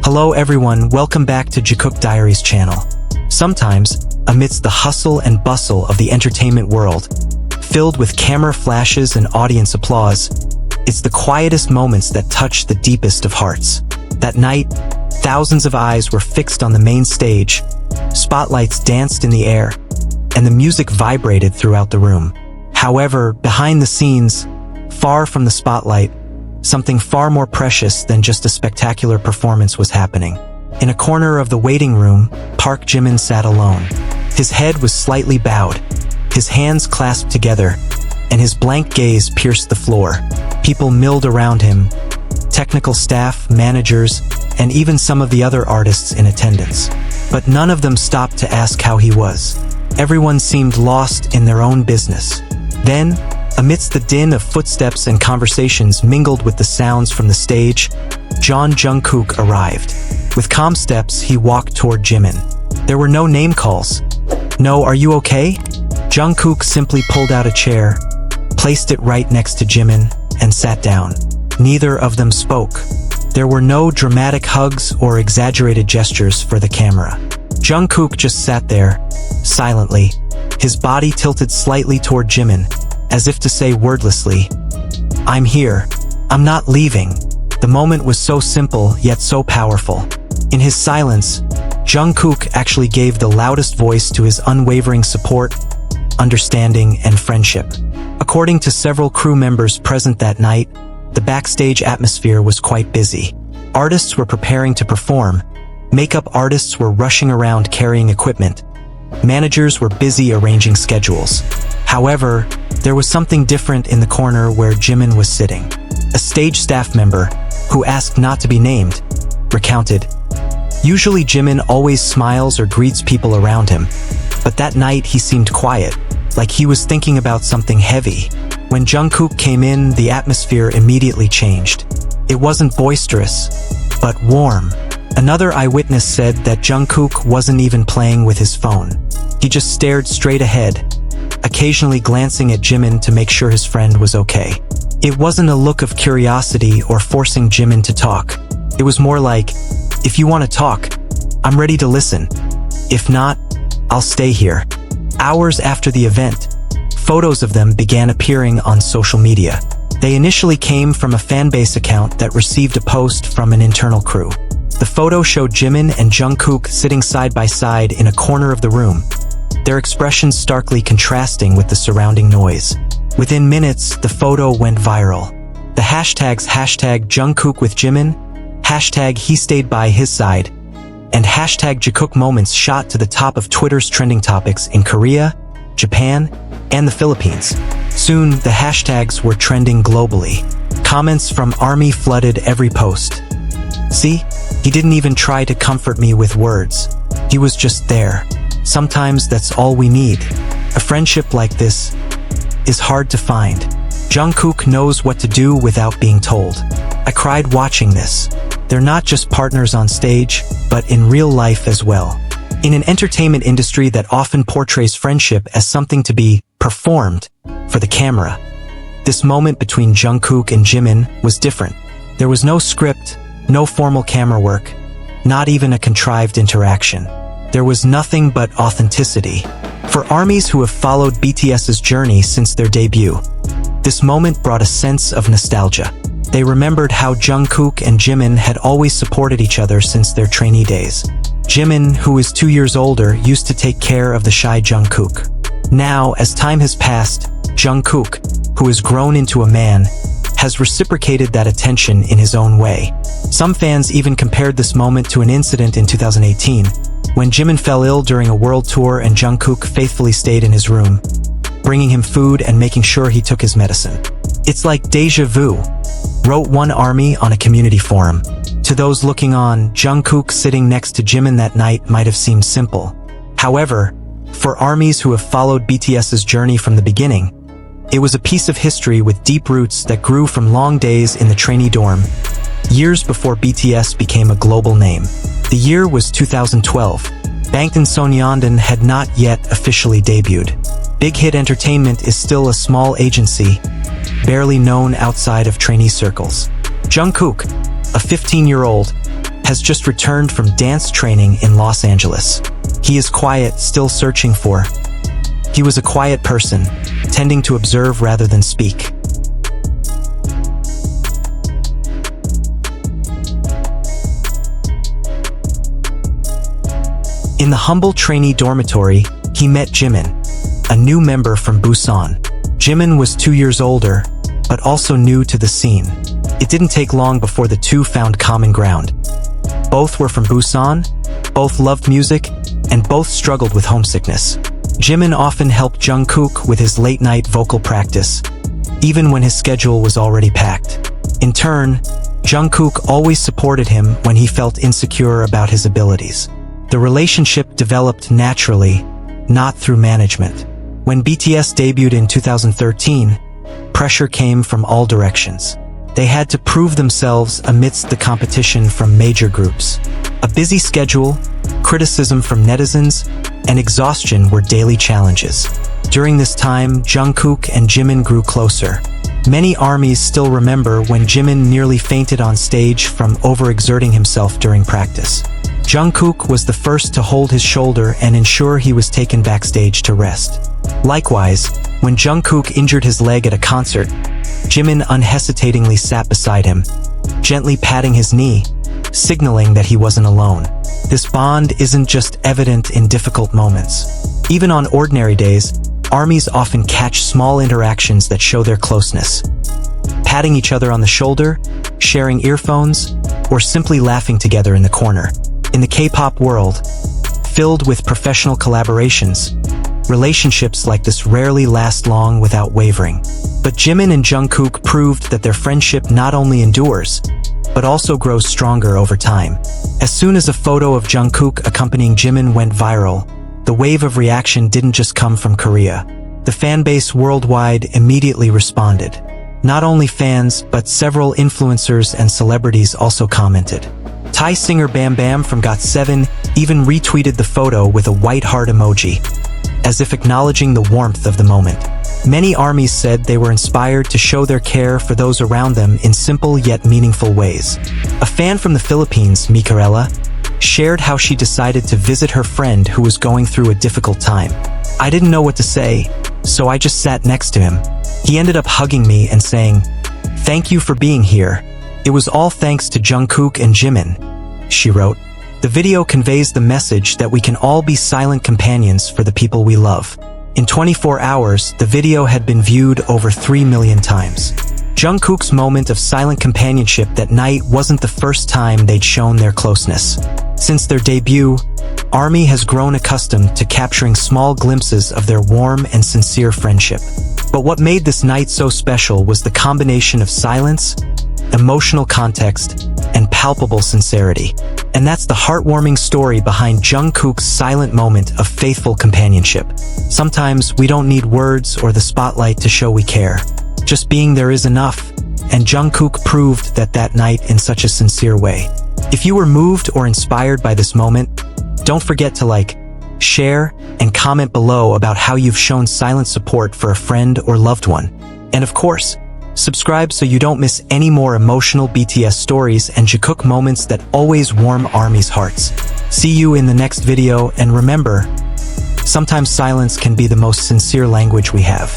Hello everyone, welcome back to Jikook Diaries channel. Sometimes, amidst the hustle and bustle of the entertainment world, filled with camera flashes and audience applause, it's the quietest moments that touch the deepest of hearts. That night, thousands of eyes were fixed on the main stage, spotlights danced in the air, and the music vibrated throughout the room. However, behind the scenes, far from the spotlight, something far more precious than just a spectacular performance was happening. In a corner of the waiting room, Park Jimin sat alone. His head was slightly bowed, his hands clasped together, and his blank gaze pierced the floor. People milled around him, technical staff, managers, and even some of the other artists in attendance. But none of them stopped to ask how he was. Everyone seemed lost in their own business. Then, amidst the din of footsteps and conversations mingled with the sounds from the stage, Jungkook arrived. With calm steps, he walked toward Jimin. There were no name calls. No, "Are you okay?" Jungkook simply pulled out a chair, placed it right next to Jimin, and sat down. Neither of them spoke. There were no dramatic hugs or exaggerated gestures for the camera. Jungkook just sat there, silently, his body tilted slightly toward Jimin, as if to say wordlessly, "I'm here. I'm not leaving." The moment was so simple, yet so powerful. In his silence, Jungkook actually gave the loudest voice to his unwavering support, understanding, and friendship. According to several crew members present that night, the backstage atmosphere was quite busy. Artists were preparing to perform, makeup artists were rushing around carrying equipment, managers were busy arranging schedules. However, there was something different in the corner where Jimin was sitting. A stage staff member, who asked not to be named, recounted, "Usually Jimin always smiles or greets people around him, but that night he seemed quiet, like he was thinking about something heavy." When Jungkook came in, the atmosphere immediately changed. It wasn't boisterous, but warm. Another eyewitness said that Jungkook wasn't even playing with his phone. He just stared straight ahead, occasionally glancing at Jimin to make sure his friend was okay. It wasn't a look of curiosity or forcing Jimin to talk. It was more like, "If you want to talk, I'm ready to listen. If not, I'll stay here." Hours after the event, photos of them began appearing on social media. They initially came from a fanbase account that received a post from an internal crew. The photo showed Jimin and Jungkook sitting side by side in a corner of the room, their expressions starkly contrasting with the surrounding noise. Within minutes, the photo went viral. The hashtags #Jungkook with Jimin, #He stayed by his side, and #Jikook moments shot to the top of Twitter's trending topics in Korea, Japan, and the Philippines. Soon, the hashtags were trending globally. Comments from ARMY flooded every post. "See? He didn't even try to comfort me with words. He was just there. Sometimes that's all we need." A friendship like this is hard to find. Jungkook knows what to do without being told. "I cried watching this. They're not just partners on stage, but in real life as well." In an entertainment industry that often portrays friendship as something to be performed for the camera, this moment between Jungkook and Jimin was different. There was no script, no formal camera work, not even a contrived interaction. There was nothing but authenticity. For ARMYs who have followed BTS's journey since their debut, this moment brought a sense of nostalgia. They remembered how Jungkook and Jimin had always supported each other since their trainee days. Jimin, who is 2 years older, used to take care of the shy Jungkook. Now, as time has passed, Jungkook, who has grown into a man, has reciprocated that attention in his own way. Some fans even compared this moment to an incident in 2018, when Jimin fell ill during a world tour and Jungkook faithfully stayed in his room, bringing him food and making sure he took his medicine. "It's like déjà vu," wrote one ARMY on a community forum. To those looking on, Jungkook sitting next to Jimin that night might have seemed simple. However, for ARMYs who have followed BTS's journey from the beginning, it was a piece of history with deep roots that grew from long days in the trainee dorm, years before BTS became a global name. The year was 2012. Bangtan Sonyeondan had not yet officially debuted. Big Hit Entertainment is still a small agency, barely known outside of trainee circles. Jungkook, a 15-year-old, has just returned from dance training in Los Angeles. He is quiet, still searching for. He was a quiet person, tending to observe rather than speak. In the humble trainee dormitory, he met Jimin, a new member from Busan. Jimin was 2 years older, but also new to the scene. It didn't take long before the two found common ground. Both were from Busan, both loved music, and both struggled with homesickness. Jimin often helped Jungkook with his late-night vocal practice, even when his schedule was already packed. In turn, Jungkook always supported him when he felt insecure about his abilities. The relationship developed naturally, not through management. When BTS debuted in 2013, pressure came from all directions. They had to prove themselves amidst the competition from major groups. A busy schedule, criticism from netizens, and exhaustion were daily challenges. During this time, Jungkook and Jimin grew closer. Many ARMYs still remember when Jimin nearly fainted on stage from overexerting himself during practice. Jungkook was the first to hold his shoulder and ensure he was taken backstage to rest. Likewise, when Jungkook injured his leg at a concert, Jimin unhesitatingly sat beside him, gently patting his knee, signaling that he wasn't alone. This bond isn't just evident in difficult moments. Even on ordinary days, ARMYs often catch small interactions that show their closeness. Patting each other on the shoulder, sharing earphones, or simply laughing together in the corner. In the K-pop world, filled with professional collaborations, relationships like this rarely last long without wavering. But Jimin and Jungkook proved that their friendship not only endures, but also grows stronger over time. As soon as a photo of Jungkook accompanying Jimin went viral, the wave of reaction didn't just come from Korea. The fanbase worldwide immediately responded. Not only fans, but several influencers and celebrities also commented. Thai singer Bam Bam from GOT7 even retweeted the photo with a white heart emoji, as if acknowledging the warmth of the moment. Many ARMYs said they were inspired to show their care for those around them in simple yet meaningful ways. A fan from the Philippines, Micarella, shared how she decided to visit her friend who was going through a difficult time. "I didn't know what to say, so I just sat next to him. He ended up hugging me and saying, 'Thank you for being here. It was all thanks to Jungkook and Jimin,'" she wrote. The video conveys the message that we can all be silent companions for the people we love. In 24 hours, the video had been viewed over 3 million times. Jungkook's moment of silent companionship that night wasn't the first time they'd shown their closeness. Since their debut, ARMY has grown accustomed to capturing small glimpses of their warm and sincere friendship. But what made this night so special was the combination of silence, emotional context, and palpable sincerity. And that's the heartwarming story behind Jungkook's silent moment of faithful companionship. Sometimes we don't need words or the spotlight to show we care. Just being there is enough, and Jungkook proved that night in such a sincere way. If you were moved or inspired by this moment, don't forget to like, share, and comment below about how you've shown silent support for a friend or loved one. And of course, subscribe so you don't miss any more emotional BTS stories and Jikook moments that always warm ARMY's hearts. See you in the next video, and remember, sometimes silence can be the most sincere language we have.